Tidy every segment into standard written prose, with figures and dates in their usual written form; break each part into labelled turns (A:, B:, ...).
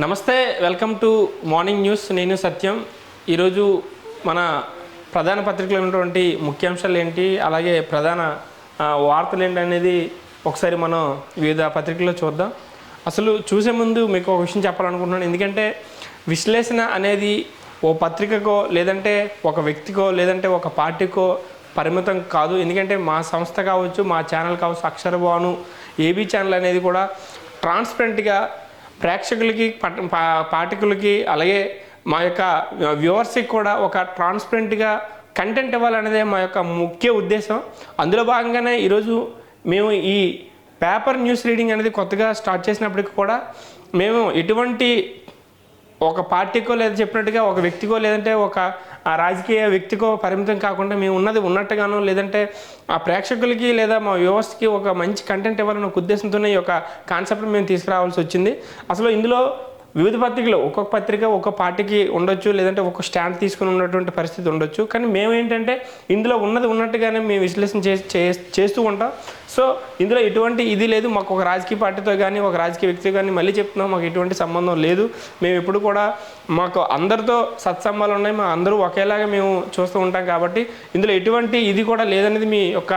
A: నమస్తే, welcome to morning news. నేను సత్యం. ఈరోజు మన ప్రధాన పత్రికలో ఉన్నటువంటి ముఖ్యాంశాలు ఏంటి, అలాగే ప్రధాన వార్తలు ఏంటి అనేది ఒకసారి మనం వివిధ పత్రికల్లో చూద్దాం. అసలు చూసే ముందు మీకు ఒక విషయం చెప్పాలనుకుంటున్నాను. ఎందుకంటే విశ్లేషణ అనేది ఓ పత్రికకో లేదంటే ఒక వ్యక్తికో లేదంటే ఒక పార్టీకో పరిమితం కాదు. ఎందుకంటే మా సంస్థ కావచ్చు, మా ఛానల్ కావచ్చు, అక్షరభాను ఏబీ ఛానల్ అనేది కూడా ట్రాన్స్పరెంట్గా ప్రేక్షకులకి పాఠకులకి అలాగే మా యొక్క వ్యూవర్స్కి కూడా ఒక ట్రాన్స్పరెంట్గా కంటెంట్ ఇవ్వాలనేదే మా యొక్క ముఖ్య ఉద్దేశం. అందులో భాగంగానే ఈరోజు మేము ఈ పేపర్ న్యూస్ రీడింగ్ అనేది కొత్తగా స్టార్ట్ చేసినప్పటికీ కూడా మేము ఎటువంటి ఒక పార్టీకో లేదా చెప్పినట్టుగా ఒక వ్యక్తికో లేదంటే ఒక రాజకీయ వ్యక్తికో పరిమితం కాకుండా మేము ఉన్నది ఉన్నట్టుగాను లేదంటే ఆ ప్రేక్షకులకి లేదా మా వ్యూవర్స్కి ఒక మంచి కంటెంట్ ఇవ్వాలన్న ఒక ఉద్దేశంతోనే ఈ యొక్క కాన్సెప్ట్ని మేము తీసుకురావాల్సి వచ్చింది. అసలు ఇందులో వివిధ పత్రికలు ఒక్కొక్క పత్రిక ఒక్కొక్క పార్టీకి ఉండొచ్చు, లేదంటే ఒక స్టాండ్ తీసుకుని ఉన్నటువంటి పరిస్థితి ఉండొచ్చు. కానీ మేము ఏంటంటే ఇందులో ఉన్నది ఉన్నట్టుగానే మేము విశ్లేషణ చేస్తూ ఉంటాం. సో ఇందులో ఎటువంటి ఇది లేదు, మాకు ఒక రాజకీయ పార్టీతో కానీ ఒక రాజకీయ వ్యక్తితో కానీ మళ్ళీ చెప్తున్నాం, మాకు ఎటువంటి సంబంధం లేదు. మేము ఎప్పుడు కూడా మాకు అందరితో సత్సంబంధాలు ఉన్నాయి, మా అందరూ ఒకేలాగా మేము చూస్తూ ఉంటాం. కాబట్టి ఇందులో ఎటువంటి ఇది కూడా లేదనేది మీ యొక్క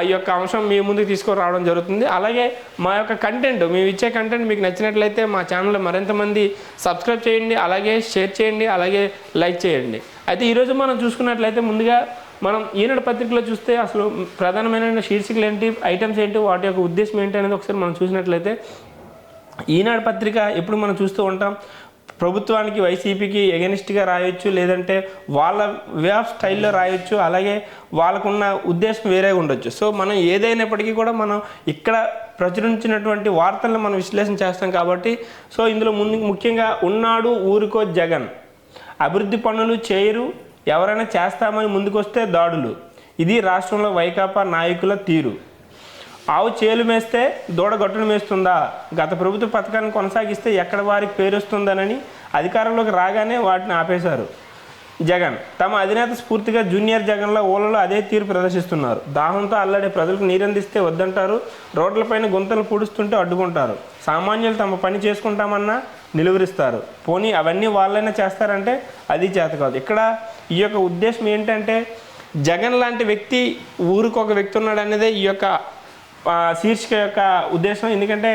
A: ఈ యొక్క అంశం మీ ముందుకు తీసుకురావడం జరుగుతుంది. అలాగే మా యొక్క కంటెంట్, మేము ఇచ్చే కంటెంట్ మీకు నచ్చినట్లయితే మా ఛానల్లో మరింత మంది సబ్స్క్రైబ్ చేయండి, అలాగే షేర్ చేయండి, అలాగే లైక్ చేయండి. అయితే ఈరోజు మనం చూసుకున్నట్లయితే ముందుగా మనం ఈనాడు పత్రికలో చూస్తే అసలు ప్రధానమైన శీర్షికలు ఏంటి, ఐటమ్స్ ఏంటి, వాటి యొక్క ఉద్దేశం ఏంటి అనేది ఒకసారి మనం చూసినట్లయితే ఈనాడు పత్రిక ఎప్పుడు మనం చూస్తూ ఉంటాం ప్రభుత్వానికి వైసీపీకి ఎగెనిస్ట్గా రాయొచ్చు, లేదంటే వాళ్ళ వే ఆఫ్ స్టైల్లో రాయొచ్చు, అలాగే వాళ్ళకున్న ఉద్దేశం వేరేగా ఉండొచ్చు. సో మనం ఏదైనప్పటికీ కూడా మనం ఇక్కడ ప్రచురించినటువంటి వార్తలను మనం విశ్లేషణ చేస్తాం. కాబట్టి సో ఇందులో ముఖ్యంగా ఉన్నాడు ఊరికో జగన్, అభివృద్ధి పనులు చేయరు, ఎవరైనా చేస్తామని ముందుకొస్తే దాడులు, ఇది రాష్ట్రంలో వైకాపా నాయకుల తీరు, ఆవు చేలు మేస్తే దూడ గట్టును మేస్తుందా, గత ప్రభుత్వ పథకాన్ని కొనసాగిస్తే ఎక్కడ వారికి పేరు వస్తుందనని అధికారంలోకి రాగానే వాటిని ఆపేశారు జగన్. తమ అధినేత స్ఫూర్తిగా జూనియర్ జగన్లో ఊళ్ళలో అదే తీరు ప్రదర్శిస్తున్నారు. దాహంతో అల్లడే ప్రజలకు నీరందిస్తే వద్దంటారు, రోడ్లపైన గుంతలు పూడుస్తుంటే అడ్డుకుంటారు, సామాన్యులు తమ పని చేసుకుంటామన్నా నిలువరిస్తారు. పోనీ అవన్నీ వాళ్ళైనా చేస్తారంటే అది చేత కాదు. ఇక్కడ ఈ యొక్క ఉద్దేశం ఏంటంటే జగన్ లాంటి వ్యక్తి ఊరికి ఒక వ్యక్తి ఉన్నాడు అనేదే ఈ యొక్క శీర్షిక యొక్క ఉద్దేశం. ఎందుకంటే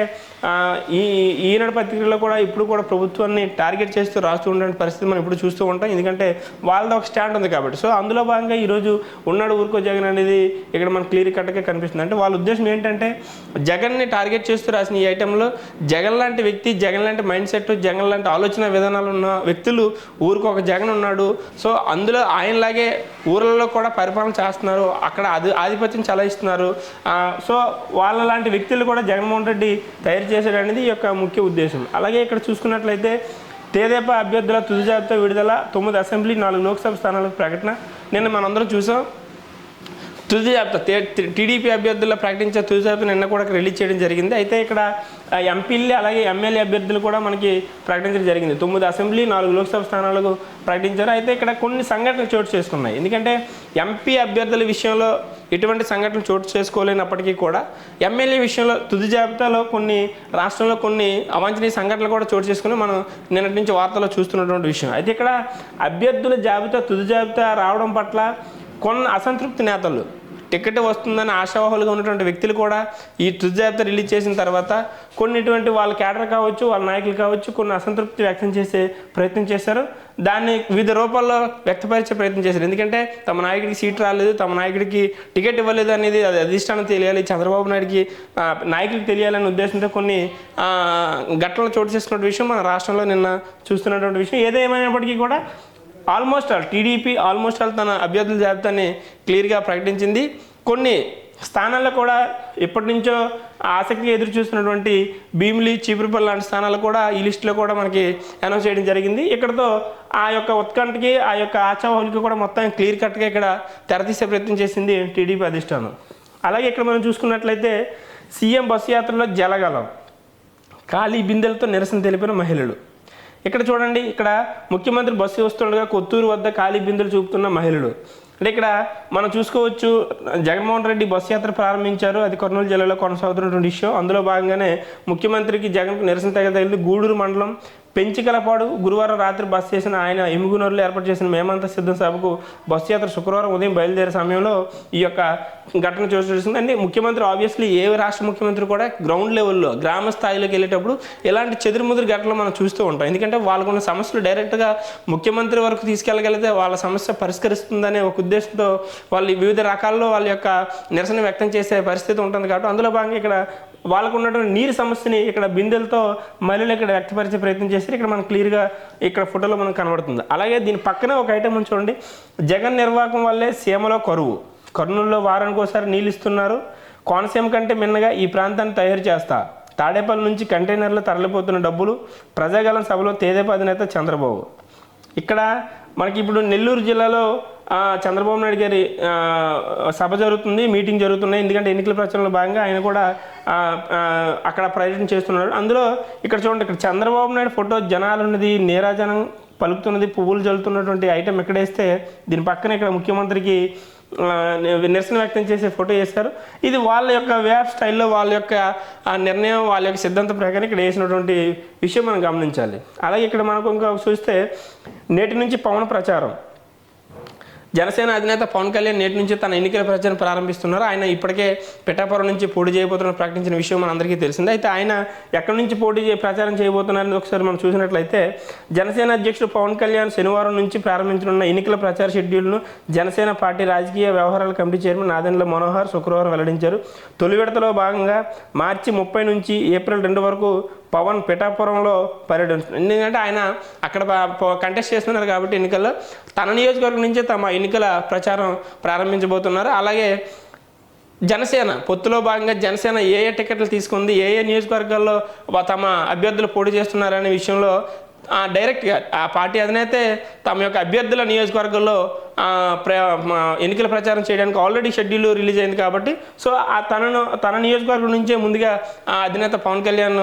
A: ఈనాడు పత్రికల్లో కూడా ఇప్పుడు కూడా ప్రభుత్వాన్ని టార్గెట్ చేస్తూ రాస్తూ ఉండే పరిస్థితి మనం ఇప్పుడు చూస్తూ ఉంటాం. ఎందుకంటే వాళ్ళది ఒక స్టాండ్ ఉంది కాబట్టి. సో అందులో భాగంగా ఈరోజు ఉన్నాడు ఊరికో జగన్ అనేది ఇక్కడ మనకు క్లియర్ కట్గా కనిపిస్తుంది. అంటే వాళ్ళ ఉద్దేశం ఏంటంటే జగన్ని టార్గెట్ చేస్తూ రాసిన ఈ ఐటెంలో జగన్ లాంటి వ్యక్తి, జగన్ లాంటి మైండ్ సెట్, జగన్ లాంటి ఆలోచన విధానాలు ఉన్న వ్యక్తులు ఊరికి ఒక జగన్ ఉన్నాడు. సో అందులో ఆయనలాగే ఊర్లలో కూడా పరిపాలన చేస్తున్నారు, అక్కడ ఆధిపత్యం చలాయిస్తున్నారు. సో వాళ్ళ లాంటి వ్యక్తులు కూడా జగన్మోహన్ రెడ్డి తయారు చేశాడు అనేది ఈ యొక్క ముఖ్య ఉద్దేశం. అలాగే ఇక్కడ చూసుకున్నట్లయితే తెదేపా అభ్యర్థుల తుది జాబితా విడుదల, 9 అసెంబ్లీ 4 లోక్సభ స్థానాలకు ప్రకటన. నిన్న మనందరం చూసాం తుది జాబితా, టీడీపీ అభ్యర్థుల ప్రకటించే తుది జాబితా నిన్న కూడా రిలీజ్ చేయడం జరిగింది. అయితే ఇక్కడ ఎంపీలు అలాగే ఎమ్మెల్యే అభ్యర్థులు కూడా మనకి ప్రకటించడం జరిగింది. 9 అసెంబ్లీ 4 లోక్సభ స్థానాలకు ప్రకటించారు. అయితే ఇక్కడ కొన్ని సంఘటనలు చోటు చేసుకున్నాయి. ఎందుకంటే ఎంపీ అభ్యర్థుల విషయంలో ఎటువంటి సంఘటనలు చోటు చేసుకోలేనప్పటికీ కూడా ఎమ్మెల్యే విషయంలో తుది జాబితాలో కొన్ని రాష్ట్రంలో కొన్ని అవాంఛనీయ సంఘటనలు కూడా చోటు చేసుకుని మనం నిన్నటి నుంచి వార్తల్లో చూస్తున్నటువంటి విషయం. అయితే ఇక్కడ అభ్యర్థుల జాబితా తుది జాబితా రావడం పట్ల కొన్ని అసంతృప్తి నేతలు, టికెట్ వస్తుందని ఆశావాహులుగా ఉన్నటువంటి వ్యక్తులు కూడా ఈ తుది జాబితా రిలీజ్ చేసిన తర్వాత కొన్నిటువంటి వాళ్ళ క్యాడర్ కావచ్చు, వాళ్ళ నాయకులు కావచ్చు, కొన్ని అసంతృప్తి వ్యక్తం చేసే ప్రయత్నం చేశారు. దాన్ని వివిధ రూపాల్లో వ్యక్తపరిచే ప్రయత్నం చేశారు. ఎందుకంటే తమ నాయకుడికి సీట్ రాలేదు, తమ నాయకుడికి టికెట్ ఇవ్వలేదు అనేది అది అధిష్టానం తెలియాలి, చంద్రబాబు నాయుడికి నాయకుడికి తెలియాలనే ఉద్దేశంతో కొన్ని ఘటనలు చోటు చేసుకున్న విషయం మన రాష్ట్రంలో నిన్న చూస్తున్నటువంటి విషయం. ఏదేమైనప్పటికీ కూడా almost all TDP almost all తన అభ్యర్థుల జాబితాని క్లియర్గా ప్రకటించింది. కొన్ని స్థానాల్లో కూడా ఎప్పటి నుంచో ఆసక్తిగా ఎదురు చూస్తున్నటువంటి భీమిలి, చీపురుపల్లి లాంటి స్థానాలు కూడా ఈ లిస్టులో కూడా మనకి అనౌన్స్ చేయడం జరిగింది. ఇక్కడతో ఆ యొక్క ఉత్కంఠకి, ఆ యొక్క ఆశావాహులకి కూడా మొత్తం క్లియర్ కట్గా ఇక్కడ తెరతీసే ప్రయత్నం చేసింది టీడీపీ అధిష్టానం. అలాగే ఇక్కడ మనం చూసుకున్నట్లయితే సీఎం బస్సు యాత్రలో జలగలం, ఖాళీ బిందెలతో నిరసన తెలిపిన మహిళలు. ఇక్కడ చూడండి, ఇక్కడ ముఖ్యమంత్రి బస్సు వస్తుండగా కొత్తూరు వద్ద ఖాళీ బిందెలు చూపుతున్న మహిళలు. అంటే ఇక్కడ మనం చూసుకోవచ్చు, జగన్మోహన్ రెడ్డి బస్సు యాత్ర ప్రారంభించారు, అది కర్నూలు జిల్లాలో కొనసాగుతున్నటువంటి విషయం. అందులో భాగంగానే ముఖ్యమంత్రికి జగన్కు నిరసన తగిలింది. గూడూరు మండలం పెంచికలపాడు గురువారం రాత్రి బస చేసిన ఆయన ఎముగునూరులో ఏర్పాటు చేసిన మేమంతా సిద్ధం సభకు బస్సు యాత్ర శుక్రవారం ఉదయం బయలుదేరే సమయంలో ఈ యొక్క ఘటన చూస్తుంది. అంటే ముఖ్యమంత్రి ఆబ్వియస్లీ ఏ రాష్ట్ర ముఖ్యమంత్రి కూడా గ్రౌండ్ లెవెల్లో గ్రామ స్థాయిలోకి వెళ్ళేటప్పుడు ఇలాంటి చెదురుముదురు ఘటనలు మనం చూస్తూ ఉంటాం. ఎందుకంటే వాళ్ళకున్న సమస్యలు డైరెక్ట్గా ముఖ్యమంత్రి వరకు తీసుకెళ్ళగలిగితే వాళ్ళ సమస్య పరిష్కరిస్తుందనే ఒక ఉద్దేశంతో వాళ్ళు వివిధ రకాల్లో వాళ్ళ యొక్క నిరసన వ్యక్తం చేసే పరిస్థితి ఉంటుంది. కాబట్టి అందులో భాగంగా ఇక్కడ వాళ్ళకు ఉన్నటువంటి నీరు సమస్యని ఇక్కడ బిందెలతో మహిళలు ఇక్కడ వ్యక్తపరిచే ప్రయత్నం చేసి ఇక్కడ మనకు క్లియర్గా ఇక్కడ ఫోటోలో మనకు కనబడుతుంది. అలాగే దీని పక్కన ఒక ఐటమ్ చూడండి, జగన్ నిర్వాహకం వల్లే సీమలో కరువు, కర్నూలులో వారానికి ఒకసారి నీళ్ళు ఇస్తున్నారు, కోనసీమ కంటే మిన్నగా ఈ ప్రాంతాన్ని తయారు చేస్తా, తాడేపల్లి నుంచి కంటైనర్లు తరలిపోతున్న డబ్బులు, ప్రజాగలం సభలో తెదేపా అధినేత చంద్రబాబు. ఇక్కడ మనకి ఇప్పుడు నెల్లూరు జిల్లాలో చంద్రబాబు నాయుడు గారి సభ జరుగుతుంది, మీటింగ్ జరుగుతున్నాయి. ఎందుకంటే ఎన్నికల ప్రచారంలో భాగంగా ఆయన కూడా అక్కడ పర్యటన చేస్తున్నాడు. అందులో ఇక్కడ చూడండి, ఇక్కడ చంద్రబాబు నాయుడు ఫోటో జనాలు ఉన్నది, నీరాజనం పలుకుతున్నది, పువ్వులు జల్లుతున్నటువంటి ఐటెం ఎక్కడేస్తే దీని పక్కన ఇక్కడ ముఖ్యమంత్రికి నిరసన వ్యక్తం చేసే ఫోటో వేశారు. ఇది వాళ్ళ యొక్క వే ఆఫ్ స్టైల్లో వాళ్ళ యొక్క నిర్ణయం, వాళ్ళ యొక్క సిద్ధాంతం ప్రకారం ఇక్కడ వేసినటువంటి విషయం మనం గమనించాలి. అలాగే ఇక్కడ మనకు ఇంకా చూస్తే నేటి నుంచి పవన్ ప్రచారం, జనసేన అధినేత పవన్ కళ్యాణ్ నేటి నుంచి తన ఎన్నికల ప్రచారం ప్రారంభిస్తున్నారు. ఆయన ఇప్పటికే పిఠాపురం నుంచి పోటీ చేయబోతున్నారు ప్రకటించిన విషయం మనందరికీ తెలిసిందే. అయితే ఆయన ఎక్కడి నుంచి ప్రచారం చేయబోతున్నారని ఒకసారి మనం చూసినట్లయితే జనసేన అధ్యక్షుడు పవన్ కళ్యాణ్ శనివారం నుంచి ప్రారంభించనున్న ఎన్నికల ప్రచార షెడ్యూల్ను జనసేన పార్టీ రాజకీయ వ్యవహారాల కమిటీ చైర్మన్ నాదెండ్ల మనోహర్ శుక్రవారం వెల్లడించారు. తొలి విడతలో భాగంగా మార్చి 30 నుంచి ఏప్రిల్ 2 వరకు పవన్ పిఠాపురంలో పర్యటించారు. ఎందుకంటే ఆయన అక్కడ కంటెస్ట్ చేస్తున్నారు కాబట్టి ఎన్నికల్లో తన నియోజకవర్గం నుంచే తమ ఎన్నికల ప్రచారం ప్రారంభించబోతున్నారు. అలాగే జనసేన పొత్తులో భాగంగా జనసేన ఏ టికెట్లు తీసుకుంది, ఏ నియోజకవర్గాల్లో తమ అభ్యర్థులు పోటీ చేస్తున్నారనే విషయంలో డైరెక్ట్గా ఆ పార్టీ అధినేతే తమ యొక్క అభ్యర్థుల నియోజకవర్గంలో ఎన్నికల ప్రచారం చేయడానికి ఆల్రెడీ షెడ్యూల్ రిలీజ్ అయింది. కాబట్టి సో తన నియోజకవర్గం నుంచే ముందుగా అధినేత పవన్ కళ్యాణ్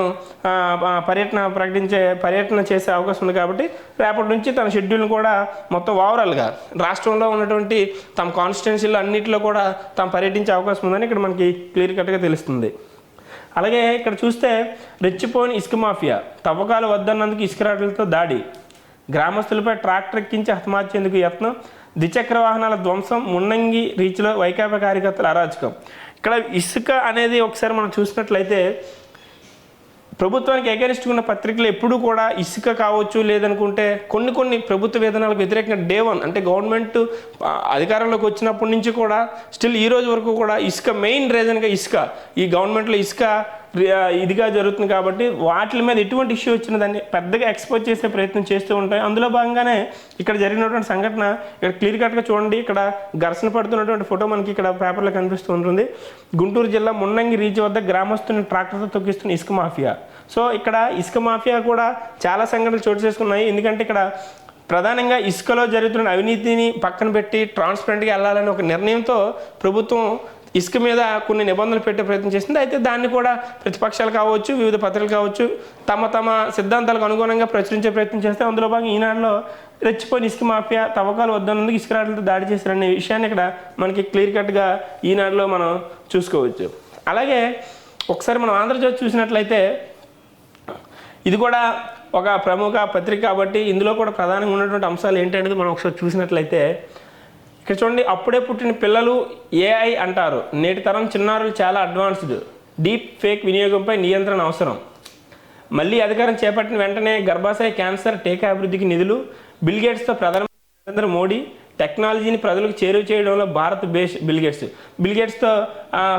A: పర్యటన చేసే అవకాశం ఉంది. కాబట్టి రేపటి నుంచి తన షెడ్యూల్ని కూడా మొత్తం ఓవరాల్గా రాష్ట్రంలో ఉన్నటువంటి తమ కాన్స్టిట్యున్సీలో అన్నింటిలో కూడా తాము పర్యటించే అవకాశం ఉందని ఇక్కడ మనకి క్లియర్ కట్గా తెలుస్తుంది. అలాగే ఇక్కడ చూస్తే రెచ్చిపోని ఇసుక మాఫియా, తవ్వకాలు వద్దన్నందుకు ఇసుకరాట్లతో దాడి, గ్రామస్తులపై ట్రాక్టర్ ఎక్కించి హతమార్చేందుకు యత్నం, ద్విచక్ర వాహనాల ధ్వంసం, మున్నంగి రీచ్లో వైకాపా కార్యకర్తల అరాచకం. ఇక్కడ ఇసుక అనేది ఒకసారి మనం చూసినట్లయితే ప్రభుత్వానికి ఎగరిస్ట్ ఉన్న పత్రికలు ఎప్పుడూ కూడా ఇసుక కావచ్చు, లేదనుకుంటే కొన్ని ప్రభుత్వ విధానాలకు వ్యతిరేకంగా డే 1 అంటే గవర్నమెంట్ అధికారంలోకి వచ్చినప్పటి నుంచి కూడా స్టిల్ ఈ రోజు వరకు కూడా ఇసుక మెయిన్ రీజన్గా ఇసుక, ఈ గవర్నమెంట్లో ఇసుక ఇదిగా జరుగుతుంది. కాబట్టి వాటి మీద ఎటువంటి ఇష్యూ వచ్చిన దాన్ని పెద్దగా ఎక్స్పోజ్ చేసే ప్రయత్నం చేస్తూ ఉంటాయి. అందులో భాగంగానే ఇక్కడ జరిగినటువంటి సంఘటన ఇక్కడ క్లియర్ కట్గా చూడండి. ఇక్కడ ఘర్షణ పడుతున్నటువంటి ఫోటో మనకి ఇక్కడ పేపర్లో కనిపిస్తూ ఉంటుంది. గుంటూరు జిల్లా మున్నంగి రీచ్ వద్ద గ్రామస్తుని ట్రాక్టర్తో తొక్కిస్తున్న ఇసుక మాఫియా. సో ఇక్కడ ఇసుక మాఫియా కూడా చాలా సంఘటనలు చోటు చేసుకున్నాయి. ఎందుకంటే ఇక్కడ ప్రధానంగా ఇసుకలో జరుగుతున్న అవినీతిని పక్కన పెట్టి ట్రాన్స్పరెంట్గా వెళ్ళాలని ఒక నిర్ణయంతో ప్రభుత్వం ఇసుక మీద కొన్ని నిబంధనలు పెట్టే ప్రయత్నం చేసింది. అయితే దాన్ని కూడా ప్రతిపక్షాలు కావచ్చు, వివిధ పత్రికలు కావచ్చు తమ సిద్ధాంతాలకు అనుగుణంగా ప్రచురించే ప్రయత్నం చేస్తే అందులో భాగంగా ఈనాడులో రెచ్చిపోయిన ఇసుక మాఫియా, తవ్వకాలు వద్దన్నందుకు ఇసుక రాట్లతో దాడి చేశారనే విషయాన్ని ఇక్కడ మనకి క్లియర్ కట్గా ఈనాడులో మనం చూసుకోవచ్చు. అలాగే ఒకసారి మనం ఆంధ్రజ్యోతి చూసినట్లయితే ఇది కూడా ఒక ప్రముఖ పత్రిక కాబట్టి ఇందులో కూడా ప్రధానంగా ఉన్నటువంటి అంశాలు ఏంటనేది మనం ఒకసారి చూసినట్లయితే ఇక్కడ చూడండి, అప్పుడే పుట్టిన పిల్లలు ఏఐ అంటారు, నేటి తరం చిన్నారులు చాలా అడ్వాన్స్డ్, డీప్ ఫేక్ వినియోగంపై నియంత్రణ అవసరం, మళ్ళీ అధికారం చేపట్టిన వెంటనే గర్భాశయ క్యాన్సర్ టీకా అభివృద్ధికి నిధులు, బిల్గేట్స్తో ప్రధానమంత్రి నరేంద్ర మోడీ, టెక్నాలజీని ప్రజలకు చేరువ చేయడంలో భారత్ బేస్ బిల్గేట్స్తో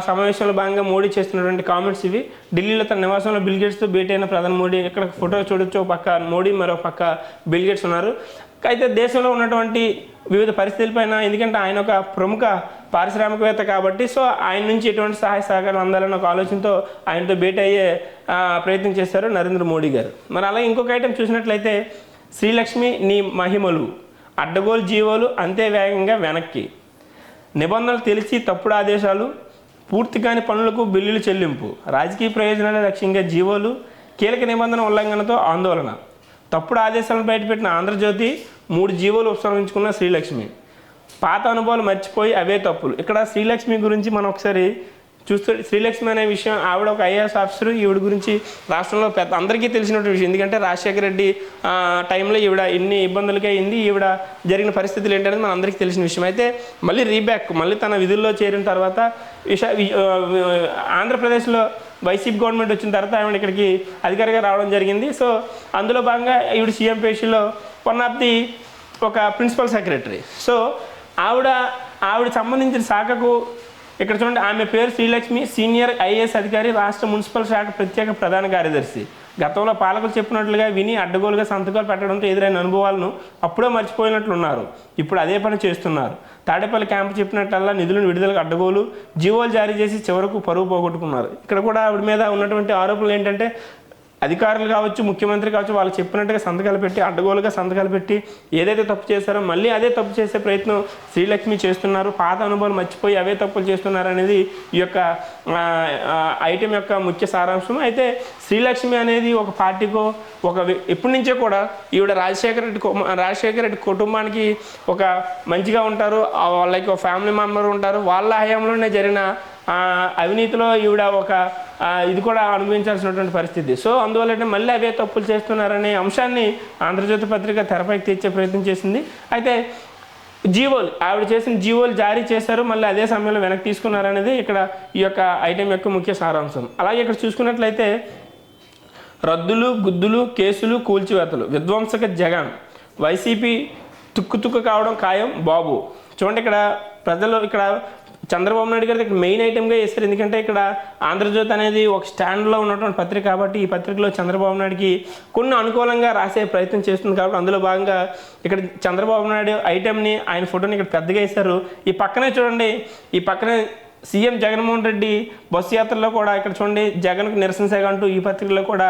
A: సమావేశంలో భాగంగా మోడీ చేస్తున్నటువంటి కామెంట్స్ ఇవి. ఢిల్లీలో తన నివాసంలో బిల్గేట్స్తో భేటీ అయిన ప్రధాని మోడీ, ఇక్కడ ఫోటో చూడొచ్చు, ఒక పక్క మోడీ మరో పక్క బిల్గేట్స్ ఉన్నారు. అయితే దేశంలో ఉన్నటువంటి వివిధ పరిస్థితులపైన, ఎందుకంటే ఆయన ఒక ప్రముఖ పారిశ్రామికవేత్త కాబట్టి సో ఆయన నుంచి ఎటువంటి సహాయ సహకారం అందాలన్న ఒక ఆలోచనతో ఆయనతో భేటీ అయ్యే ప్రయత్నం చేశారు నరేంద్ర మోడీ గారు. మరి అలాగే ఇంకొక ఐటెం చూసినట్లయితే శ్రీలక్ష్మి నీ మహిమలు, అడ్డగోలు జీవోలు అంతే వేగంగా వెనక్కి, నిబంధనలు తెలిసి తప్పుడు ఆదేశాలు, పూర్తి కాని పనులకు బిల్లులు చెల్లింపు, రాజకీయ ప్రయోజనాల లక్ష్యంగా జీవోలు, కీలక నిబంధన ఉల్లంఘనతో ఆందోళన, తప్పుడు ఆదేశాలను బయటపెట్టిన ఆంధ్రజ్యోతి, 3 జీవోలు ఉపసంహరించుకున్న శ్రీలక్ష్మి, పాత అనుభవాలు మర్చిపోయి అవే తప్పులు. ఇక్కడ శ్రీలక్ష్మి గురించి మనం ఒకసారి చూస్తే శ్రీలక్ష్మి అనే విషయం ఆవిడ ఒక ఐఏఎస్ ఆఫీసర్, ఈవిడ గురించి రాష్ట్రంలో పెద్ద అందరికీ తెలిసినటువంటి విషయం. ఎందుకంటే రాజశేఖర రెడ్డి టైంలో ఈవిడ ఎన్ని ఇబ్బందులకి అయింది, ఈవిడ జరిగిన పరిస్థితులు ఏంటనేది మన అందరికీ తెలిసిన విషయం. అయితే మళ్ళీ తన విధుల్లో చేరిన తర్వాత ఆంధ్రప్రదేశ్లో వైసీపీ గవర్నమెంట్ వచ్చిన తర్వాత ఆవిడ ఇక్కడికి అధికారిగా రావడం జరిగింది. సో అందులో భాగంగా ఈవిడ సీఎం పేషీలో వన్ ఆఫ్ ది ఒక ప్రిన్సిపల్ సెక్రటరీ. సో ఆవిడ సంబంధించిన శాఖకు ఇక్కడ చూడండి, ఆమె పేరు శ్రీలక్ష్మి, సీనియర్ ఐఏఎస్ అధికారి, రాష్ట్ర మున్సిపల్ శాఖ ప్రత్యేక ప్రధాన కార్యదర్శి. గతంలో పాలకులు చెప్పినట్లుగా విని అడ్డగోలుగా సంతకాలు పెట్టడంతో ఎదురైన అనుభవాలను అప్పుడే మర్చిపోయినట్లున్నారు. ఇప్పుడు అదే పని చేస్తున్నారు. తాడేపల్లి క్యాంపు చెప్పినట్లల్లా నిధులను విడుదలకు అడ్డగోలు, జీవోలు జారీ చేసి చివరకు పరువు పోగొట్టుకున్నారు. ఇక్కడ కూడా ఆవిడ మీద ఉన్నటువంటి ఆరోపణలు ఏంటంటే అధికారులు కావచ్చు, ముఖ్యమంత్రి కావచ్చు, వాళ్ళు చెప్పినట్టుగా సంతకాలు పెట్టి అడ్డగోలుగా సంతకాలు పెట్టి ఏదైతే తప్పు చేస్తారో మళ్ళీ అదే తప్పు చేసే ప్రయత్నం శ్రీలక్ష్మి చేస్తున్నారు. పాత అనుభవాలు మర్చిపోయి అవే తప్పులు చేస్తున్నారు అనేది ఈ యొక్క ఐటెం యొక్క ముఖ్య సారాంశం. అయితే శ్రీలక్ష్మి అనేది ఒక పార్టీకో ఎప్పటి నుంచో కూడా ఈవిడ రాజశేఖర రెడ్డి కుటుంబానికి ఒక మంచిగా ఉంటారు, వాళ్ళకి ఒక ఫ్యామిలీ మెంబర్ ఉంటారు. వాళ్ళ హయాంలోనే జరిగిన అవినీతిలో ఈవిడ ఇది కూడా అనుభవించాల్సినటువంటి పరిస్థితి. సో అందువల్ల మళ్ళీ అవే తప్పులు చేస్తున్నారనే అంశాన్ని ఆంధ్రజ్యోతి పత్రిక తెరపైకి తెచ్చే ప్రయత్నం చేసింది. అయితే ఆవిడ చేసిన జీవోలు జారీ చేశారు, మళ్ళీ అదే సమయంలో వెనక్కి తీసుకున్నారనేది ఇక్కడ ఈ యొక్క ఐటెం యొక్క ముఖ్య సారాంశం. అలాగే ఇక్కడ చూసుకున్నట్లయితే రద్దులు, గుద్దులు, కేసులు, కూల్చివేతలు, విధ్వంసక జగన్, వైసీపీ తుక్కు కావడం ఖాయం బాబు. చూడండి, ఇక్కడ ప్రజలు చంద్రబాబు నాయుడు గారికి ఇక్కడ మెయిన్ ఐటెంగా వేస్తారు. ఎందుకంటే ఇక్కడ ఆంధ్రజ్యోతి అనేది ఒక స్టాండ్లో ఉన్నటువంటి పత్రిక కాబట్టి ఈ పత్రికలో చంద్రబాబు నాయుడికి కొన్ని అనుకూలంగా రాసే ప్రయత్నం చేస్తుంది. కాబట్టి అందులో భాగంగా ఇక్కడ చంద్రబాబు నాయుడు ఐటెంని, ఆయన ఫోటోని ఇక్కడ పెద్దగా వేశారు. ఈ పక్కనే చూడండి, ఈ పక్కనే సీఎం జగన్మోహన్ రెడ్డి బస్సు యాత్రలో కూడా ఇక్కడ చూడండి జగన్కు నిరసన సేగ అంటూ ఈ పత్రికలో కూడా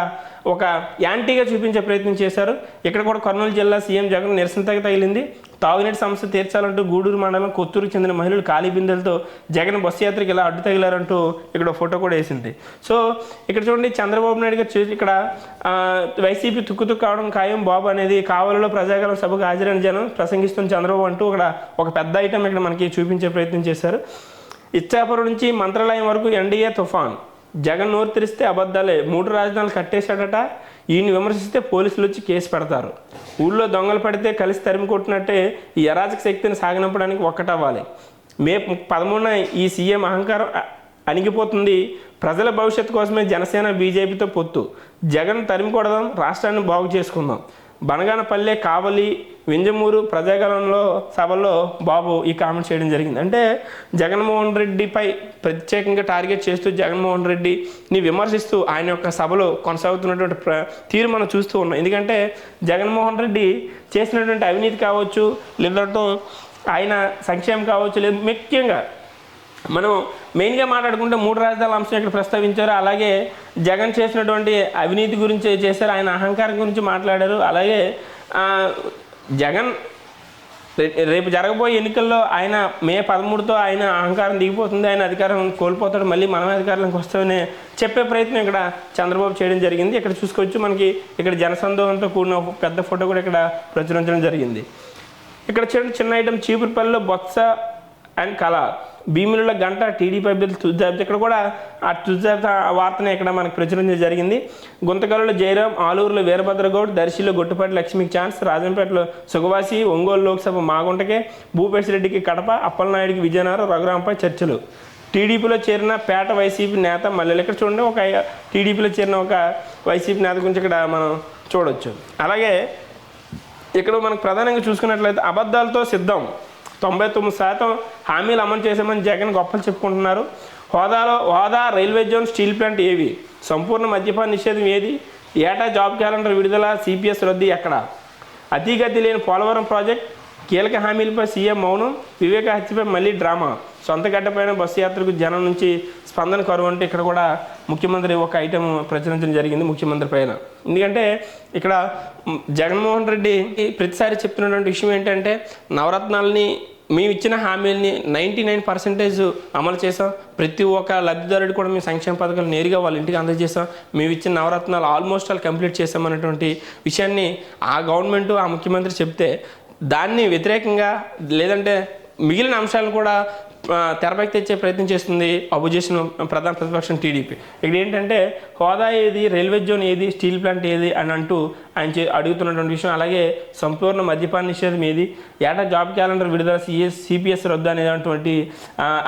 A: ఒక యాంటీగా చూపించే ప్రయత్నం చేశారు. ఇక్కడ కూడా కర్నూలు జిల్లా సీఎం జగన్ నిరసన తెగ తగిలింది. తాగునీటి సమస్య తీర్చాలంటూ గూడూరు మండలం కొత్తూరుకు చెందిన మహిళలు ఖాళీ బిందెలతో జగన్ బస్సు యాత్రకి ఇలా అడ్డు తగిలారంటూ ఇక్కడ ఫోటో కూడా వేసింది. సో ఇక్కడ చూడండి, చంద్రబాబు నాయుడు గారు ఇక్కడ వైసీపీ తుక్కు కావడం ఖాయం బాబు అనేది కావలిలో ప్రజాగలం సభకు హాజరైన జనం ప్రసంగిస్తున్న చంద్రబాబు అంటూ ఒక పెద్ద ఐటమ్ ఇక్కడ మనకి చూపించే ప్రయత్నం చేశారు. ఇచ్చాపురం నుంచి మంత్రాలయం వరకు ఎన్డీఏ తుఫాన్, జగన్ నోరు తెరిస్తే అబద్ధాలే, 3 రాజధానులు కట్టేశాడట, ఈయన్ని విమర్శిస్తే పోలీసులు వచ్చి కేసు పెడతారు, ఊళ్ళో దొంగలు పడితే కలిసి తరిమి కొట్టినట్టే ఈ అరాజక శక్తిని సాగనంపడానికి ఒక్కటవ్వాలి, మే 13న ఈ సీఎం అహంకారం అణిగిపోతుంది, ప్రజల భవిష్యత్తు కోసమే జనసేన బీజేపీతో పొత్తు, జగన్ తరిమి కొడదాం, రాష్ట్రాన్ని బాగు చేసుకుందాం. బనగానపల్లె, కావలి, వింజమూరు ప్రజాగలంలో సభల్లో బాబు ఈ కామెంట్ చేయడం జరిగింది. అంటే జగన్మోహన్ రెడ్డిపై ప్రత్యేకంగా టార్గెట్ చేస్తూ జగన్మోహన్ రెడ్డిని విమర్శిస్తూ ఆయన యొక్క సభలో కొనసాగుతున్నటువంటి తీరు మనం చూస్తూ ఉన్నాం. ఎందుకంటే జగన్మోహన్ రెడ్డి చేసినటువంటి అవినీతి కావచ్చు, లేదంటే ఆయన సంక్షేమం కావచ్చు, లేదు ముఖ్యంగా మనం మెయిన్గా మాట్లాడుకుంటే 3 రాజధానుల అంశం ఇక్కడ ప్రస్తావించారు. అలాగే జగన్ చేసినటువంటి అవినీతి గురించి చేశారు, ఆయన అహంకారం గురించి మాట్లాడారు. అలాగే జగన్ రేపు జరగబోయే ఎన్నికల్లో ఆయన మే 13తో ఆయన అహంకారం దిగిపోతుంది, ఆయన అధికారం కోల్పోతాడు, మళ్ళీ మనమే అధికారంలోకి వస్తామని చెప్పే ప్రయత్నం ఇక్కడ చంద్రబాబు చేయడం జరిగింది. ఇక్కడ చూసుకోవచ్చు, మనకి ఇక్కడ జనసందోహంతో కూడిన ఒక పెద్ద ఫోటో కూడా ఇక్కడ ప్రచురించడం జరిగింది. ఇక్కడ చిన్న ఐటమ్, చీపురుపల్లిలో బొత్స అండ్ కళ, భీముల గంట, టీడీపీ అభ్యర్థి తుజాబితా. ఇక్కడ కూడా ఆ తుజాబితా వార్తనే ఇక్కడ మనకు ప్రచురించడం జరిగింది. గుంతకల్లో జయరాం, ఆలూరులో వీరభద్రగౌడ్, దర్శిలో గొట్టుపాటి లక్ష్మికి ఛాన్స్, రాజంపేటలో సుగవాసి, ఒంగోలు లోక్సభ మాగుంటకే, భూపేశిరెడ్డికి కడప, అప్పలనాయుడికి విజయనగరం, రఘురాంపై చర్చలు. టీడీపీలో చేరిన పేట వైసీపీ నేత మల్లెలు. ఇక్కడ చూడండి, ఒక టీడీపీలో చేరిన ఒక వైసీపీ నేత గురించి ఇక్కడ మనం చూడవచ్చు. అలాగే ఇక్కడ మనకు ప్రధానంగా చూసుకున్నట్లయితే అబద్ధాలతో సిద్ధం, 99% హామీలు అమలు చేశామని జగన్ గొప్పలు చెప్పుకుంటున్నారు. హోదా రైల్వే జోన్, స్టీల్ ప్లాంట్ ఏవి, సంపూర్ణ మద్యపాన నిషేధం ఏది, ఏటా జాబ్ క్యాలెండర్ విడుదల, సిపిఎస్ రద్దు ఎక్కడ, అతిగతి లేని పోలవరం ప్రాజెక్ట్, కీలక హామీలపై సీఎం మౌనం, వివేక హత్యపై మళ్ళీ డ్రామా, సొంత గడ్డపైన బస్సు యాత్రకు జనం నుంచి స్పందన కరువు అంటే ఇక్కడ కూడా ముఖ్యమంత్రి ఒక ఐటెం ప్రచురించడం జరిగింది ముఖ్యమంత్రి పైన. ఎందుకంటే ఇక్కడ జగన్మోహన్ రెడ్డి ప్రతిసారి చెప్తున్నటువంటి విషయం ఏంటంటే నవరత్నాలని మేము ఇచ్చిన హామీలని 99% అమలు చేసాం, ప్రతి ఒక్క లబ్ధిదారుడు కూడా మేము సంక్షేమ పథకాలు నేరుగా వాళ్ళ ఇంటికి అందజేసాం, మేము ఇచ్చిన నవరత్నాలు ఆల్మోస్ట్ ఆల్ కంప్లీట్ చేసామన్నటువంటి విషయాన్ని ఆ గవర్నమెంట్ ఆ ముఖ్యమంత్రి చెప్తే దాన్ని వ్యతిరేకంగా లేదంటే మిగిలిన అంశాలను కూడా తెరపైకి తెచ్చే ప్రయత్నం చేస్తుంది అపోజిషన్ ప్రధాన ప్రతిపక్షం టీడీపీ. ఇక్కడ ఏంటంటే హోదా ఏది, రైల్వే జోన్ ఏది, స్టీల్ ప్లాంట్ ఏది అని అంటూ ఆయన అడుగుతున్నటువంటి విషయం. అలాగే సంపూర్ణ మద్యపాన నిషేధం ఏది, ఏటా జాబ్ క్యాలెండర్ విడుదల, సిపిఎస్ రద్దు అనేటువంటి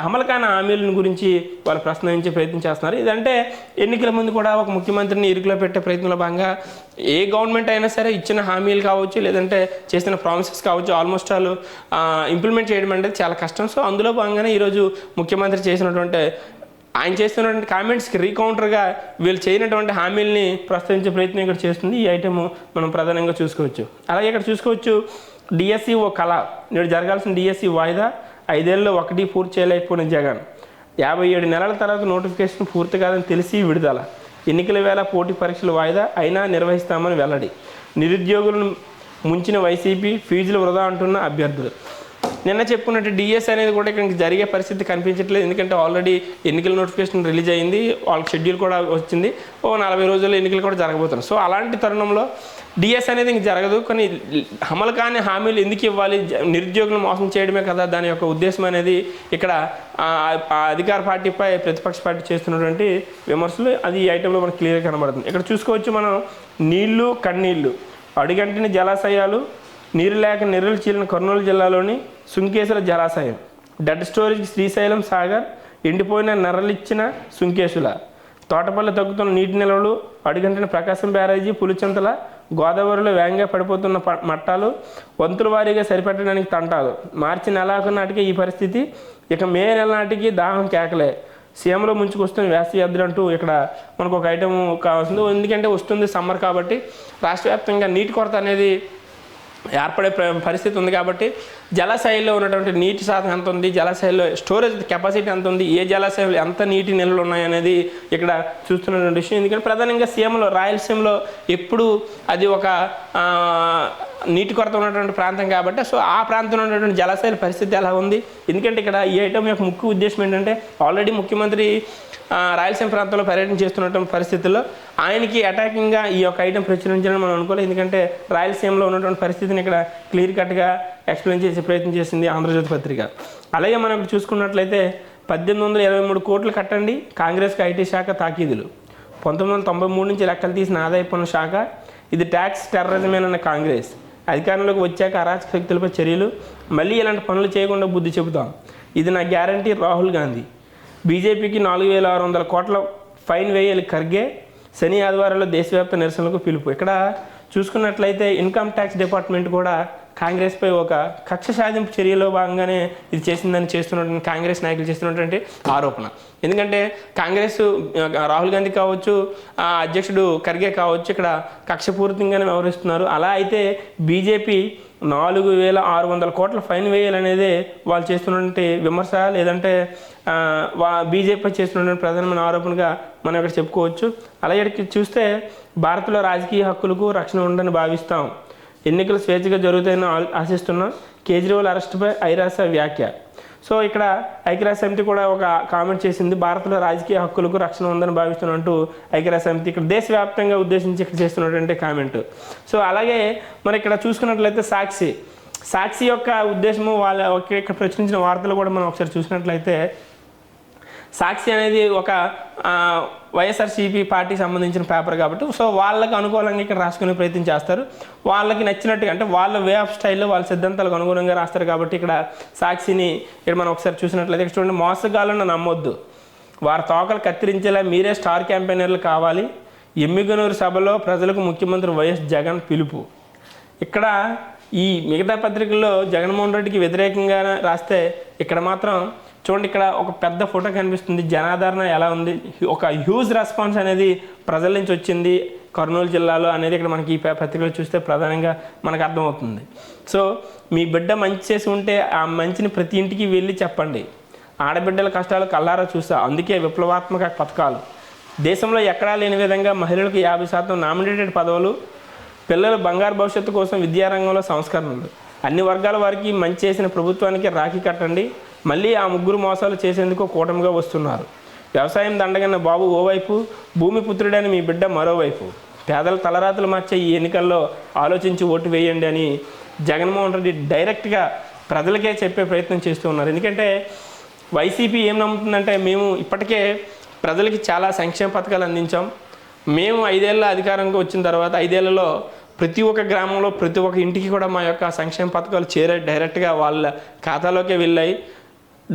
A: అమలు కాని హామీల గురించి వాళ్ళు ప్రశ్నించే ప్రయత్నం చేస్తున్నారు. ఇదంటే ఎన్నికల ముందు కూడా ఒక ముఖ్యమంత్రిని ఇరుకులో పెట్టే ప్రయత్నంలో భాగంగా ఏ గవర్నమెంట్ అయినా సరే ఇచ్చిన హామీలు కావచ్చు, లేదంటే చేసిన ప్రామిసెస్ కావచ్చు, ఆల్మోస్ట్ ఆల్ ఇంప్లిమెంట్ చేయడం అనేది చాలా కష్టం. సో అందులో భాగంగానే ఈరోజు ముఖ్యమంత్రి చేసినటువంటి ఆయన చేస్తున్నటువంటి కామెంట్స్కి రీకౌంటర్గా వీళ్ళు చేయనటువంటి హామీల్ని ప్రస్తావించే ప్రయత్నం ఇక్కడ చేస్తుంది. ఈ ఐటెము మనం ప్రధానంగా చూసుకోవచ్చు. అలాగే ఇక్కడ చూసుకోవచ్చు డిఎస్సి ఓ కళ. నేడు జరగాల్సిన డిఎస్సి వాయిదా, 5 ఏళ్ళలో ఒకటి పూర్తి చేయలేకపోయిన జగన్. 57 నెలల తర్వాత నోటిఫికేషన్ పూర్తి కాదని తెలిసి విడుదల. ఎన్నికల వేళ పోటీ పరీక్షలు వాయిదా అయినా నిర్వహిస్తామని వెల్లడి. నిరుద్యోగులను ముంచిన వైసీపీ, ఫీజులు వృధా అంటున్న అభ్యర్థులు. నిన్న చెప్పుకున్నట్టు డిఎస్ అనేది కూడా ఇక్కడ జరిగే పరిస్థితి కనిపించట్లేదు. ఎందుకంటే ఆల్రెడీ ఎన్నికల నోటిఫికేషన్ రిలీజ్ అయింది, వాళ్ళకి షెడ్యూల్ కూడా వచ్చింది. 40 రోజుల్లో ఎన్నికలు కూడా జరగబోతున్నాయి. సో అలాంటి తరుణంలో డిఎస్ అనేది ఇంక జరగదు. కానీ అమలు కాని హామీలు ఎందుకు ఇవ్వాలి, నిరుద్యోగులను మోసం చేయడమే కదా దాని యొక్క ఉద్దేశం అనేది ఇక్కడ అధికార పార్టీపై ప్రతిపక్ష పార్టీ చేస్తున్నటువంటి విమర్శలు. అది ఈ ఐటెంలో మనకు క్లియర్గా కనబడుతుంది. ఇక్కడ చూసుకోవచ్చు మనం నీళ్లు కన్నీళ్లు. అడుగంటిన జలాశయాలు, నీరు లేక నెర్రలు చీలిన కర్నూలు జిల్లాలోని సుంకేసుల జలాశయం. డెడ్ స్టోరేజ్ శ్రీశైలం సాగర్, ఎండిపోయిన నెర్రలిచ్చిన సుంకేసుల. తోటపల్లి తగ్గుతున్న నీటి నిల్వలు, అడుగంటిన ప్రకాశం బ్యారేజీ, పులిచింతల. గోదావరిలో వేగంగా పడిపోతున్న మట్టాలు, వంతుల వారీగా సరిపెట్టడానికి తంటాలు. మార్చి నెలాఖరు నాటికి ఈ పరిస్థితి, ఇక మే నెల నాటికి దాహం కేకలే. సీఎంలో ముంచుకొస్తున్న వేసవి అద్దెలు అంటూ ఇక్కడ మనకు ఒక ఐటెం కావాల్సింది. ఎందుకంటే వస్తుంది సమ్మర్ కాబట్టి రాష్ట్ర వ్యాప్తంగా నీటి కొరత అనేది ఏర్పడే పరిస్థితి ఉంది. కాబట్టి జలాశయాల్లో ఉన్నటువంటి నీటి శాతం ఎంత ఉంది, జలాశయాల్లో స్టోరేజ్ కెపాసిటీ ఎంత ఉంది, ఏ జలాశయాలు ఎంత నీటి నిల్వలు ఉన్నాయనేది ఇక్కడ చూస్తున్నటువంటి విషయం. ఎందుకంటే ప్రధానంగా సీఎంలో రాయలసీమలో ఎప్పుడు అది ఒక నీటి కొరత ఉన్నటువంటి ప్రాంతం కాబట్టి సో ఆ ప్రాంతంలో ఉన్నటువంటి జలాశయాల పరిస్థితి ఎలా ఉంది. ఎందుకంటే ఇక్కడ ఈ ఐటమ్ యొక్క ముఖ్య ఉద్దేశం ఏంటంటే ఆల్రెడీ ముఖ్యమంత్రి రాయలసీమ ప్రాంతంలో పర్యటన చేస్తున్నటువంటి పరిస్థితుల్లో ఆయనకి అటాకింగ్గా ఈ యొక్క ఐటెం ప్రచురించాలని మనం అనుకోలేదు. ఎందుకంటే రాయలసీమలో ఉన్నటువంటి పరిస్థితిని ఇక్కడ క్లియర్ కట్గా ఎక్స్ప్లెయిన్ చేసే ప్రయత్నం చేసింది ఆంధ్రజ్యోతి పత్రిక. అలాగే మనం ఇక్కడ చూసుకున్నట్లయితే 1823 కోట్లు కట్టండి, కాంగ్రెస్కి ఐటీ శాఖ తాకీదులు. 1993 నుంచి లెక్కలు తీసిన ఆదాయ పన్ను శాఖ, ఇది ట్యాక్స్ టెర్రరిజమేనన్న కాంగ్రెస్. అధికారంలోకి వచ్చాక అరాచక శక్తులపై చర్యలు, మళ్ళీ ఇలాంటి పనులు చేయకుండా బుద్ధి చెబుతాం, ఇది నా గ్యారంటీ రాహుల్ గాంధీ. బీజేపీకి 4600 కోట్ల ఫైన్ వేయాలి ఖర్గే. శని ఆదివారంలో దేశవ్యాప్త నిరసనలకు పిలుపు. ఇక్కడ చూసుకున్నట్లయితే ఇన్కమ్ ట్యాక్స్ డిపార్ట్మెంట్ కూడా కాంగ్రెస్పై ఒక కక్ష సాధింపు చర్యలో భాగంగానే ఇది చేసిందని చేస్తున్నటువంటి కాంగ్రెస్ నాయకులు చేస్తున్నటువంటి ఆరోపణ. ఎందుకంటే కాంగ్రెస్ రాహుల్ గాంధీ కావచ్చు, అధ్యక్షుడు ఖర్గే కావచ్చు ఇక్కడ కక్షపూరితంగానే వ్యవహరిస్తున్నారు. అలా అయితే బీజేపీ 4600 కోట్ల ఫైన్ వేయాలనేదే వాళ్ళు చేస్తున్నటువంటి విమర్శ, లేదంటే బీజేపీ చేస్తున్నటువంటి ప్రధానమైన ఆరోపణగా మనం ఇక్కడ చెప్పుకోవచ్చు. అలాగే చూస్తే భారత్లో రాజకీయ హక్కులకు రక్షణ ఉందని భావిస్తాం, ఎన్నికలు స్వేచ్ఛగా జరుగుతాయని ఆశిస్తున్నాం, కేజ్రీవాల్ అరెస్టుపై ఐరాస వ్యాఖ్య. సో ఇక్కడ ఐక్యరాజ్య సమితి కూడా ఒక కామెంట్ చేసింది, భారత్లో రాజకీయ హక్కులకు రక్షణ ఉందని భావిస్తున్నట్టు ఐక్యరాజ్య సమితి ఇక్కడ దేశవ్యాప్తంగా ఉద్దేశించి ఇక్కడ చేస్తున్నటువంటి కామెంట్. సో అలాగే మరి ఇక్కడ చూసుకున్నట్లయితే సాక్షి యొక్క ఉద్దేశము వాళ్ళ ఇక్కడ ప్రచురించిన వార్తలు కూడా మనం ఒకసారి చూసినట్లయితే సాక్షి అనేది ఒక వైఎస్ఆర్సీపీ పార్టీకి సంబంధించిన పేపర్ కాబట్టి సో వాళ్ళకి అనుకూలంగా ఇక్కడ రాసుకునే ప్రయత్నం చేస్తారు. వాళ్ళకి నచ్చినట్టుగా అంటే వాళ్ళ వే ఆఫ్ స్టైల్లో వాళ్ళ సిద్ధాంతాలకు అనుగుణంగా రాస్తారు. కాబట్టి ఇక్కడ సాక్షిని ఇక్కడ మనం ఒకసారి చూసినట్లయితే ఇక్కడ చూడండి, మోసగాళ్ళను నమ్మొద్దు, వారి తోకలు కత్తిరించేలా మీరే స్టార్ క్యాంపెయినర్లు కావాలి, ఎమ్మిగనూరు సభలో ప్రజలకు ముఖ్యమంత్రి వైఎస్ జగన్ పిలుపు. ఇక్కడ ఈ మిగతా పత్రికల్లో జగన్మోహన్ రెడ్డికి వ్యతిరేకంగా రాస్తే ఇక్కడ మాత్రం చూడండి, ఇక్కడ ఒక పెద్ద ఫోటో కనిపిస్తుంది, జనాదరణ ఎలా ఉంది, ఒక హ్యూజ్ రెస్పాన్స్ అనేది ప్రజల నుంచి వచ్చింది కర్నూలు జిల్లాలో అనేది ఇక్కడ మనకి ఈ పత్రికలు చూస్తే ప్రధానంగా మనకు అర్థమవుతుంది. సో మీ బిడ్డ మంచి చేసి ఉంటే ఆ మంచిని ప్రతి ఇంటికి వెళ్ళి చెప్పండి, ఆడబిడ్డల కష్టాలు కల్లారా చూస్తా, అందుకే విప్లవాత్మక పథకాలు, దేశంలో ఎక్కడా లేని విధంగా మహిళలకు 50% నామినేటెడ్ పదవులు, పిల్లల బంగారు భవిష్యత్తు కోసం విద్యారంగంలో సంస్కరణలు, అన్ని వర్గాల వారికి మంచి చేసిన ప్రభుత్వానికి రాఖీ కట్టండి, మళ్ళీ ఆ ముగ్గురు మోసాలు చేసేందుకు కూటమిగా వస్తున్నారు, వ్యవసాయం దండగన్న బాబు ఓవైపు, భూమి పుత్రుడని మీ బిడ్డ మరోవైపు, పేదల తలరాతలు మార్చే ఈ ఎన్నికల్లో ఆలోచించి ఓటు వేయండి అని జగన్మోహన్ రెడ్డి డైరెక్ట్గా ప్రజలకే చెప్పే ప్రయత్నం చేస్తూ ఉన్నారు. ఎందుకంటే వైసీపీ ఏం నమ్ముతుందంటే మేము ఇప్పటికే ప్రజలకి చాలా సంక్షేమ పథకాలు అందించాం, మేము 5 ఏళ్ళ అధికారంగా వచ్చిన తర్వాత 5 ఏళ్లలో ప్రతి ఒక్క గ్రామంలో ప్రతి ఒక్క ఇంటికి కూడా మా యొక్క సంక్షేమ పథకాలు డైరెక్ట్గా వాళ్ళ ఖాతాలోకే వెళ్ళాయి.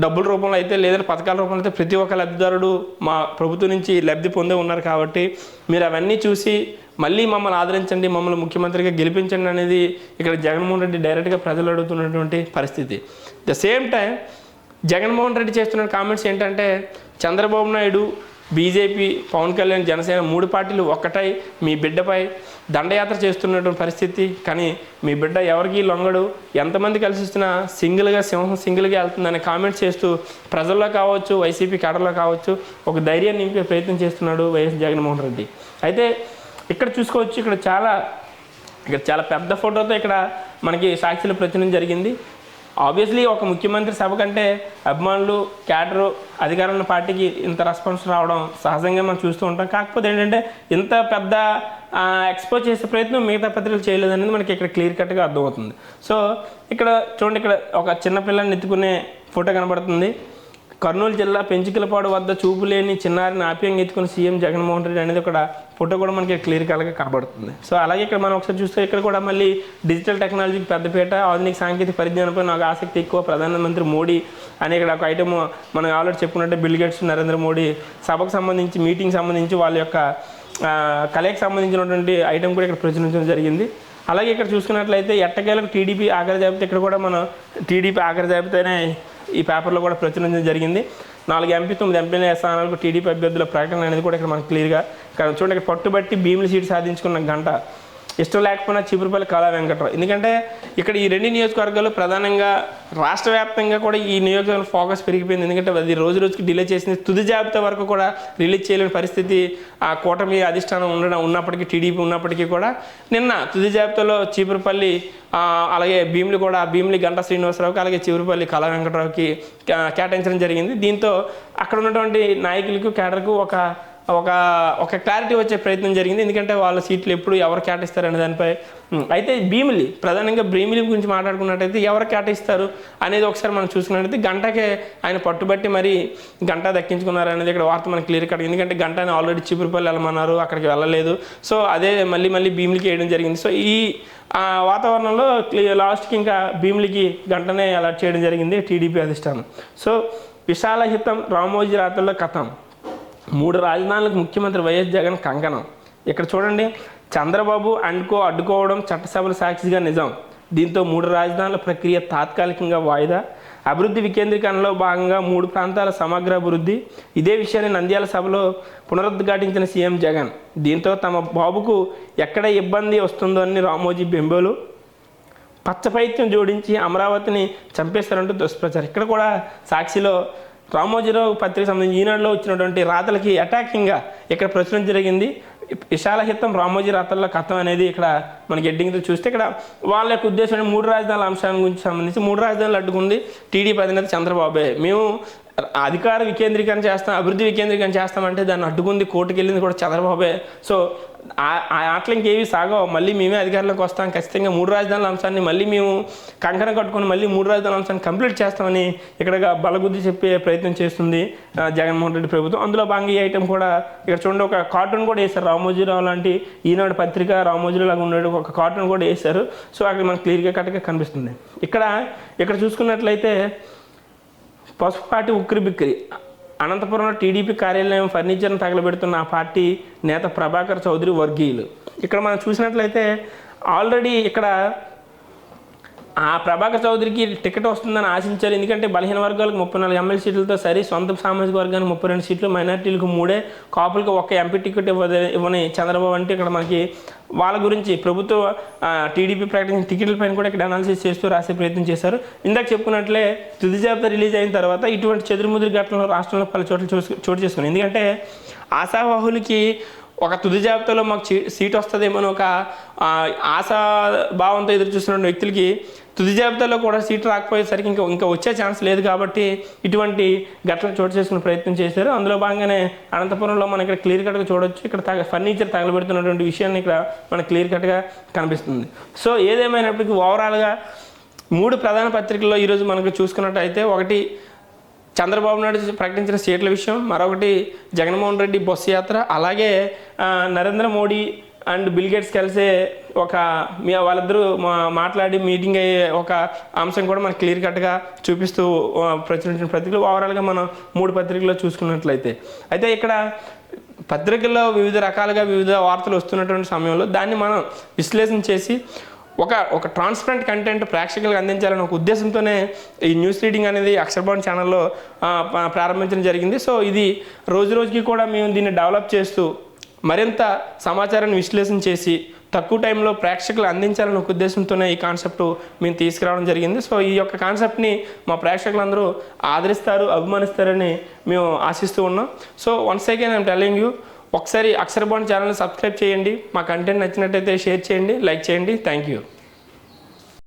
A: డబ్బుల రూపంలో అయితే లేదంటే పథకాల రూపంలో అయితే ప్రతి ఒక్క లబ్ధిదారుడు మా ప్రభుత్వం నుంచి లబ్ధి పొందే ఉన్నారు. కాబట్టి మీరు అవన్నీ చూసి మళ్ళీ మమ్మల్ని ఆదరించండి, మమ్మల్ని ముఖ్యమంత్రిగా గెలిపించండి అనేది ఇక్కడ జగన్మోహన్ రెడ్డి డైరెక్ట్గా ప్రజలు అడుగుతున్నటువంటి పరిస్థితి. The same time Jaganmohan Reddy చేస్తున్న కామెంట్స్ ఏంటంటే చంద్రబాబు నాయుడు, బీజేపీ, పవన్ కళ్యాణ్, జనసేన 3 పార్టీలు ఒక్కటై మీ బిడ్డపై దండయాత్ర చేస్తున్నటువంటి పరిస్థితి. కానీ మీ బిడ్డ ఎవరికి లొంగడు, ఎంతమంది కలిసి ఇస్తున్నా సింగిల్గా సింహం సింగిల్గా వెళ్తుందనే కామెంట్స్ చేస్తూ ప్రజల్లో కావచ్చు, వైసీపీ కేడర్లో కావచ్చు ఒక ధైర్యాన్ని నింపే ప్రయత్నం చేస్తున్నాడు వైఎస్ జగన్మోహన్ రెడ్డి. అయితే ఇక్కడ చూసుకోవచ్చు, ఇక్కడ చాలా పెద్ద ఫోటోతో ఇక్కడ మనకి సాక్షిలో ప్రచురణ జరిగింది. ఆబ్వియస్లీ ఒక ముఖ్యమంత్రి సభ కంటే అభిమానులు, క్యాడరు, అధికారంలో పార్టీకి ఇంత రెస్పాన్స్ రావడం సహజంగా మనం చూస్తూ ఉంటాం. కాకపోతే ఏంటంటే ఇంత పెద్ద ఎక్స్పోజ్ చేసే ప్రయత్నం మిగతా పత్రికలు చేయలేదనేది మనకి ఇక్కడ క్లియర్ కట్గా అర్థమవుతుంది. సో ఇక్కడ చూడండి, ఇక్కడ ఒక చిన్నపిల్లని ఎత్తుకునే ఫోటో కనబడుతుంది. కర్నూలు జిల్లా పెంచికలపాడు వద్ద చూపులేని చిన్నారిని ఆప్యాయంగా ఎత్తుకుని సీఎం జగన్మోహన్ రెడ్డి అనేది ఒక ఫోటో కూడా మనకి క్లియర్ కట్గా కనబడుతుంది. సో అలాగే ఇక్కడ మనం ఒకసారి చూస్తే ఇక్కడ కూడా మళ్ళీ డిజిటల్ టెక్నాలజీకి పెద్దపీట, ఆధునిక సాంకేతిక పరిజ్ఞానంపై నాకు ఆసక్తి ఎక్కువ, ప్రధానమంత్రి మోడీ అనే ఇక్కడ ఒక ఐటమ్ మనం ఆల్రెడీ చెప్పుకున్నట్టే బిల్ గేట్స్, నరేంద్ర మోడీ సభకు సంబంధించి, మీటింగ్ సంబంధించి వాళ్ళ యొక్క కలయికి సంబంధించినటువంటి ఐటమ్ కూడా ఇక్కడ ప్రచురించడం జరిగింది. అలాగే ఇక్కడ చూసుకున్నట్లయితే ఎట్టకేలకు టీడీపీ ఆఖరి జాబితా, ఇక్కడ కూడా మనం టీడీపీ ఆఖరి జాబితానే ఈ పేపర్లో కూడా ప్రచురించడం జరిగింది. 4 ఎంపీ 9 ఎమ్మెల్యే స్థానాలకు టీడీపీ అభ్యర్థుల ప్రకటన అనేది కూడా ఇక్కడ మనకు క్లియర్గా ఇక్కడ చూడండి. ఇక్కడ పట్టుబట్టి భీముల సీటు సాధించుకున్న గంట, ఇష్టం లేకపోయినా చీపురుపల్లి కళా వెంకట్రావు. ఎందుకంటే ఇక్కడ ఈ 2 నియోజకవర్గాలు ప్రధానంగా రాష్ట్ర వ్యాప్తంగా కూడా ఈ నియోజకవర్గం ఫోకస్ పెరిగిపోయింది. ఎందుకంటే అది రోజుకి డిలే చేసింది. తుది జాబితా వరకు కూడా రిలీజ్ చేయలేని పరిస్థితి ఆ కూటమి అధిష్టానం ఉన్నప్పటికీ, టీడీపీ ఉన్నప్పటికీ కూడా నిన్న తుది జాబితాలో చీపురుపల్లి అలాగే భీమిలి గంటా శ్రీనివాసరావుకి, అలాగే చీపురుపల్లి కళా వెంకట్రావుకి కేటాయించడం జరిగింది. దీంతో అక్కడ ఉన్నటువంటి నాయకులకు, కేడర్కు ఒక క్లారిటీ వచ్చే ప్రయత్నం జరిగింది. ఎందుకంటే వాళ్ళ సీట్లు ఎప్పుడు ఎవరు కేటాయిస్తారు అనే దానిపై. అయితే ప్రధానంగా భీమిలి గురించి మాట్లాడుకున్నట్టయితే ఎవరు కేటాయిస్తారు అనేది ఒకసారి మనం చూసుకున్నట్టయితే గంటకే ఆయన పట్టుబట్టి మరి గంట దక్కించుకున్నారు అనేది ఇక్కడ వార్త మనకి క్లియర్ కట్. ఎందుకంటే గంటని ఆల్రెడీ చీపురుపల్లి వెళ్ళమన్నారు, అక్కడికి వెళ్ళలేదు. సో అదే మళ్ళీ భీమిలికి వేయడం జరిగింది. సో ఈ వాతావరణంలో లాస్ట్కి ఇంకా భీమిలికి గంటనే అలర్ట్ చేయడం జరిగింది టీడీపీ అధిష్టానం. సో విశాల హితం రామోజీ రాతల్లో కథం, 3 రాజధానులకు ముఖ్యమంత్రి వైఎస్ జగన్ కంకణం. ఇక్కడ చూడండి, చంద్రబాబు అడ్డుకోవడం చట్టసభల సాక్షిగా నిజం. దీంతో 3 రాజధానుల ప్రక్రియ తాత్కాలికంగా వాయిదా. అభివృద్ధి వికేంద్రీకరణలో భాగంగా 3 ప్రాంతాల సమగ్ర అభివృద్ధి. ఇదే విషయాన్ని నంద్యాల సభలో పునరుద్ఘాటించిన సీఎం జగన్. దీంతో తమ బాబుకు ఎక్కడ ఇబ్బంది వస్తుందో అని రామోజీ బెంబోలు. పచ్చపైత్యం జోడించి అమరావతిని చంపేస్తారంటూ దుష్ప్రచారం. ఇక్కడ కూడా సాక్షిలో రామోజీరావు పత్రిక సంబంధించి ఈనాడులో వచ్చినటువంటి రాతలకి అటాకింగ్గా ఇక్కడ ప్రచురణ జరిగింది. విశాల హితం రామోజీ రాతల్లో కథం అనేది ఇక్కడ మనకి హెడ్డింగ్తో చూస్తే ఇక్కడ వాళ్ళ యొక్క ఉద్దేశం 3 రాజధానుల అంశాల గురించి సంబంధించి 3 రాజధానులు అడ్డుకుంది టీడీపీ అధినేత చంద్రబాబే. మేము అధికార వికేంద్రీకరణ చేస్తాం, అభివృద్ధి వికేంద్రీకరణ చేస్తామంటే దాన్ని అడ్డుకుంది, కోర్టుకు వెళ్ళింది కూడా చంద్రబాబే. సో ఆ ఆటలు ఇంకేవి సాగవు, మళ్ళీ మేమే అధికారంలోకి వస్తాం, ఖచ్చితంగా 3 రాజధానుల అంశాన్ని మళ్ళీ మేము కంకణం కట్టుకొని మళ్ళీ 3 రాజధానుల అంశాన్ని కంప్లీట్ చేస్తామని ఇక్కడ బలగుద్ది చెప్పే ప్రయత్నం చేస్తుంది జగన్మోహన్ రెడ్డి ప్రభుత్వం. అందులో భాగంగా ఈ ఐటమ్ కూడా ఇక్కడ చూడండి, ఒక కార్టూన్ కూడా వేశారు. రామోజీరావు లాంటి ఈనాడు పత్రిక రామోజీరావు లాగా ఉండే ఒక కార్టూన్ కూడా వేశారు. సో అక్కడ మనకు క్లియర్గా కరెక్ట్గా కనిపిస్తుంది. ఇక్కడ చూసుకున్నట్లయితే పసుపుపాటి ఉక్కిరి బిక్కిరి, అనంతపురంలో టీడీపీ కార్యాలయం ఫర్నిచర్ను తగలబెడుతున్న ఆ పార్టీ నేత ప్రభాకర్ చౌదరి వర్గీయులు. ఇక్కడ మనం చూసినట్లయితే ఆల్రెడీ ఇక్కడ ఆ ప్రభాకర్ చౌదరికి టికెట్ వస్తుందని ఆశించారు. ఎందుకంటే బలహీన వర్గాలకు 34 ఎమ్మెల్యే సీట్లతో సరి, సొంత సామాజిక వర్గానికి 32 సీట్లు, మైనార్టీలకు 3, కాపులకు 1 ఎంపీ టికెట్ ఇవ్వని చంద్రబాబు అంటే ఇక్కడ మనకి వాళ్ళ గురించి ప్రభుత్వ టీడీపీ ప్రకటించిన టికెట్ల పైన కూడా ఇక్కడ అనాలిసిస్ చేస్తూ రాసే ప్రయత్నం చేశారు. ఇందాక చెప్పుకున్నట్లే తుది జాబితా రిలీజ్ అయిన తర్వాత ఇటువంటి చెదురుముదురు ఘటనలు రాష్ట్రంలో పలు చోట్ల చోటు చేసుకున్నాయి. ఎందుకంటే ఆశావాహులకి ఒక తుది జాబితాలో మాకు సీట్ వస్తుందేమో ఒక ఆశ భావంతో ఎదురు చూస్తున్న వ్యక్తులకి తుది జాబితాలో కూడా సీట్ రాకపోయేసరికి ఇంకా వచ్చే ఛాన్స్ లేదు. కాబట్టి ఇటువంటి ఘటనలు చోటు చేసుకునే ప్రయత్నం చేశారు. అందులో భాగంగానే అనంతపురంలో మనం ఇక్కడ క్లియర్ కట్గా చూడొచ్చు. ఇక్కడ ఫర్నిచర్ తగలబెడుతున్నటువంటి విషయాన్ని ఇక్కడ మనకు క్లియర్ కట్గా కనిపిస్తుంది. సో ఏదేమైనప్పటికీ ఓవరాల్గా 3 ప్రధాన పత్రికల్లో ఈరోజు మనకు చూసుకున్నట్టయితే, ఒకటి చంద్రబాబు నాయుడు ప్రకటించిన సీట్ల విషయం, మరొకటి జగన్మోహన్ రెడ్డి బస్సు యాత్ర, అలాగే Narendra Modi and bill gates కలిసే వాళ్ళిద్దరూ మాట్లాడి మీటింగ్ అయ్యే ఒక అంశం కూడా మనకు క్లియర్ కట్గా చూపిస్తూ ప్రచురించిన పత్రికలు. ఓవరాల్గా మనం 3 పత్రికల్లో చూసుకున్నట్లయితే అయితే ఇక్కడ పత్రికల్లో వివిధ రకాలుగా వివిధ వార్తలు వస్తున్నటువంటి సమయంలో దాన్ని మనం విశ్లేషణ చేసి ఒక ట్రాన్స్పరెంట్ కంటెంట్ ప్రేక్షకులకు అందించాలనే ఒక ఉద్దేశంతోనే ఈ న్యూస్ రీడింగ్ అనేది అక్షరబాణి ఛానల్లో ప్రారంభించడం జరిగింది. సో ఇది రోజు రోజుకి కూడా మేము దీన్ని డెవలప్ చేస్తూ మరింత సమాచారాన్ని విశ్లేషణ చేసి తక్కువ టైంలో ప్రేక్షకులు అందించాలనే ఒక ఉద్దేశంతోనే ఈ కాన్సెప్ట్ మేము తీసుకురావడం జరిగింది. సో ఈ యొక్క కాన్సెప్ట్ని మా ప్రేక్షకులందరూ ఆదరిస్తారు, అభిమానిస్తారని మేము ఆశిస్తూ ఉన్నాం. So once again I'm telling you, ఒకసారి అక్షరబాణి ఛానల్ని సబ్స్క్రైబ్ చేయండి, మా కంటెంట్ నచ్చినట్టయితే షేర్ చేయండి, లైక్ చేయండి. Thank you.